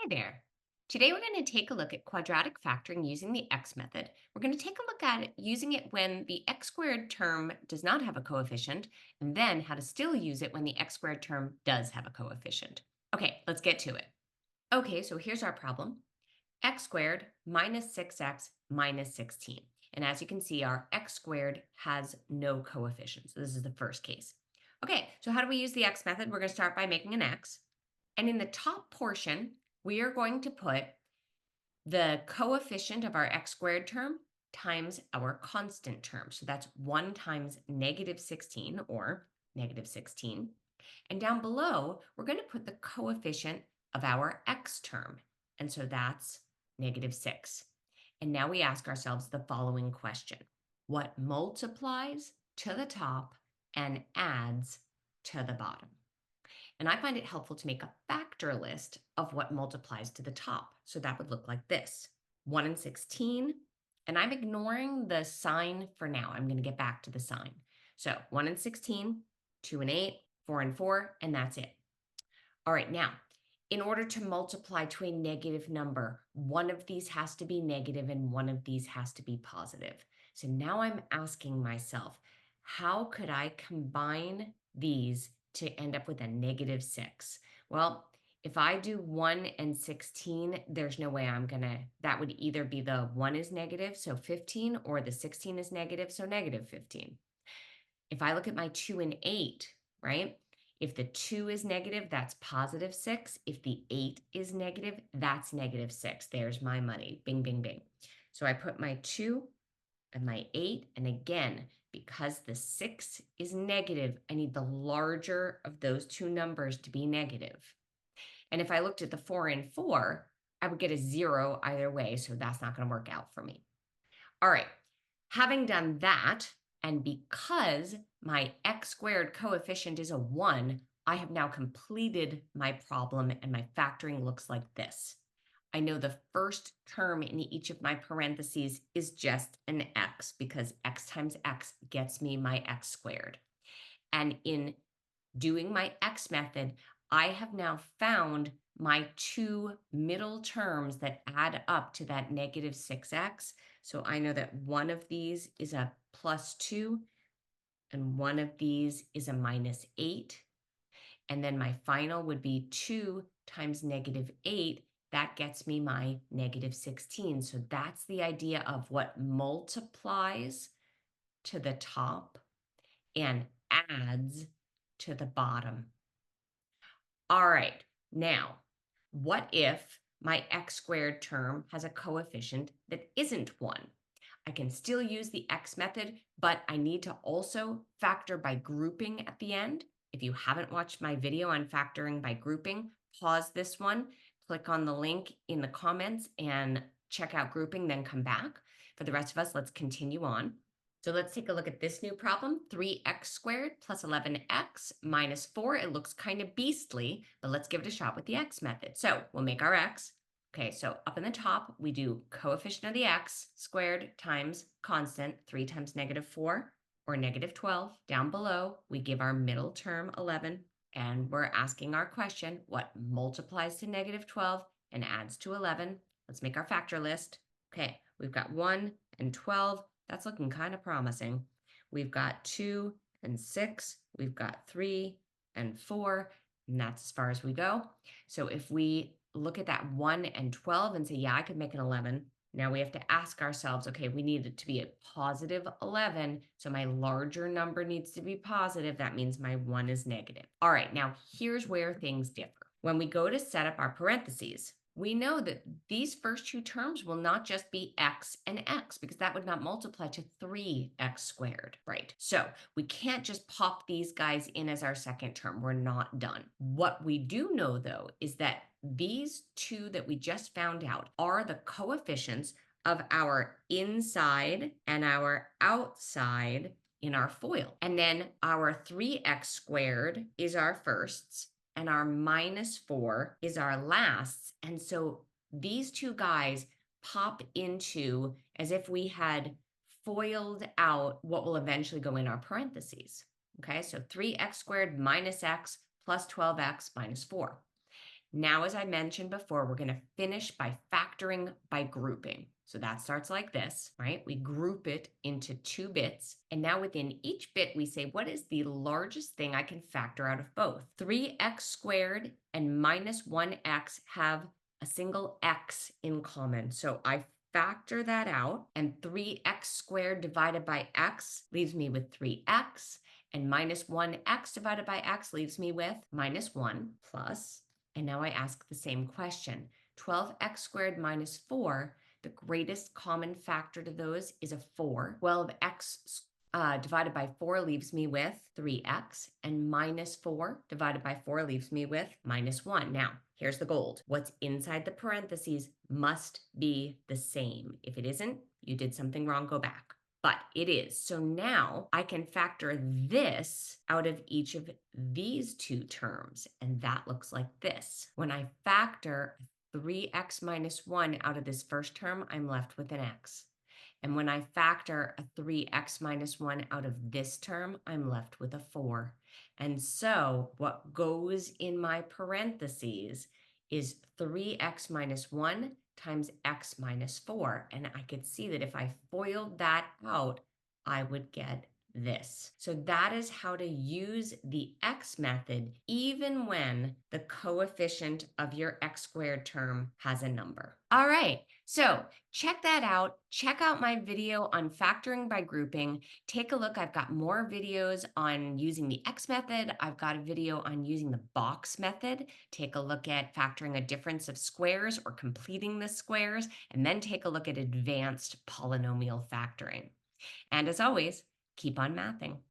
there. Today we're going to take a look at quadratic factoring using the x method. We're going to take a look at it using it when the x squared term does not have a coefficient, and then how to still use it when the x squared term does have a coefficient. Okay, let's get to it. Okay, so here's our problem. X squared minus 6x minus 16. And as you can see, our x squared has no coefficient. So this is the first case. Okay, so how do we use the x method? We're going to start by making an x. And in the top portion, we are going to put the coefficient of our x squared term times our constant term. So that's 1 times negative 16 or negative 16. And down below, we're going to put the coefficient of our x term. And so that's negative 6. And now we ask ourselves the following question. What multiplies to the top and adds to the bottom? And I find it helpful to make a factor list of what multiplies to the top. So that would look like this, 1 and 16. And I'm ignoring the sign for now. I'm going to get back to the sign. So 1 and 16, 2 and 8, 4 and 4, and that's it. All right, now, in order to multiply to a negative number, one of these has to be negative and one of these has to be positive. So now I'm asking myself, how could I combine these to end up with a negative 6? Well, if I do 1 and 16, there's no way that would either be the 1 is negative, so 15, or the 16 is negative, so negative 15. If I look at my 2 and 8, right? If the 2 is negative, that's positive 6. If the 8 is negative, that's negative 6. There's my money. Bing, bing, bing. So I put my 2 and my 8. And again, because the 6 is negative, I need the larger of those two numbers to be negative. And if I looked at the 4 and 4, I would get a 0 either way. So that's not going to work out for me. All right. Having done that, and because my x squared coefficient is a 1, I have now completed my problem, and my factoring looks like this. I know the first term in each of my parentheses is just an x, because x times x gets me my x squared. And in doing my x method, I have now found my two middle terms that add up to that negative 6x. So I know that one of these is a plus 2, and one of these is a minus 8. And then my final would be 2 times negative 8. That gets me my negative 16. So that's the idea of what multiplies to the top and adds to the bottom. All right, now, what if my x squared term has a coefficient that isn't 1? I can still use the x method, but I need to also factor by grouping at the end. If you haven't watched my video on factoring by grouping, pause this one, click on the link in the comments and check out grouping, then come back. For the rest of us, let's continue on. So let's take a look at this new problem, 3x squared plus 11x minus 4. It looks kind of beastly, but let's give it a shot with the x method. So we'll make our x. Okay, so up in the top, we do coefficient of the x squared times constant, 3 times negative 4, or negative 12. Down below, we give our middle term 11, and we're asking our question, what multiplies to negative 12 and adds to 11? Let's make our factor list. Okay, we've got 1 and 12. That's looking kind of promising. We've got 2 and 6. We've got 3 and 4, and that's as far as we go. So if we look at that 1 and 12 and say, yeah, I could make an 11. Now we have to ask ourselves, okay, we need it to be a positive 11. So my larger number needs to be positive. That means my 1 is negative. All right, now here's where things differ. When we go to set up our parentheses, we know that these first two terms will not just be x and x, because that would not multiply to 3x squared, right? So we can't just pop these guys in as our second term. We're not done. What we do know, though, is that these two that we just found out are the coefficients of our inside and our outside in our FOIL. And then our 3x squared is our firsts, and our minus 4 is our lasts. And so these two guys pop into as if we had FOILed out what will eventually go in our parentheses. Okay, so 3x squared minus x plus 12x minus 4. Now, as I mentioned before, we're going to finish by factoring by grouping. So that starts like this, right? We group it into 2 bits. And now within each bit, we say, what is the largest thing I can factor out of both? 3x squared and minus 1x have a single x in common. So I factor that out, and 3x squared divided by x leaves me with 3x, and minus 1x divided by x leaves me with minus 1 plus. And now I ask the same question. 12x squared minus 4, the greatest common factor to those is a 4. 12x divided by 4 leaves me with 3x, and minus 4 divided by 4 leaves me with minus 1. Now, here's the gold. What's inside the parentheses must be the same. If it isn't, you did something wrong, go back. But it is. So now I can factor this out of each of these 2 terms, and that looks like this. When I factor 3x minus 1 out of this first term, I'm left with an x. And when I factor a 3x minus 1 out of this term, I'm left with a 4. And so what goes in my parentheses is 3x minus 1 times x minus 4. And I could see that if I FOILed that out, I would get this. So that is how to use the x method even when the coefficient of your x squared term has a number. All right, so check that out. Check out my video on factoring by grouping. Take a look. I've got more videos on using the x method. I've got a video on using the box method. Take a look at factoring a difference of squares or completing the squares, and then take a look at advanced polynomial factoring. And as always, keep on mathing.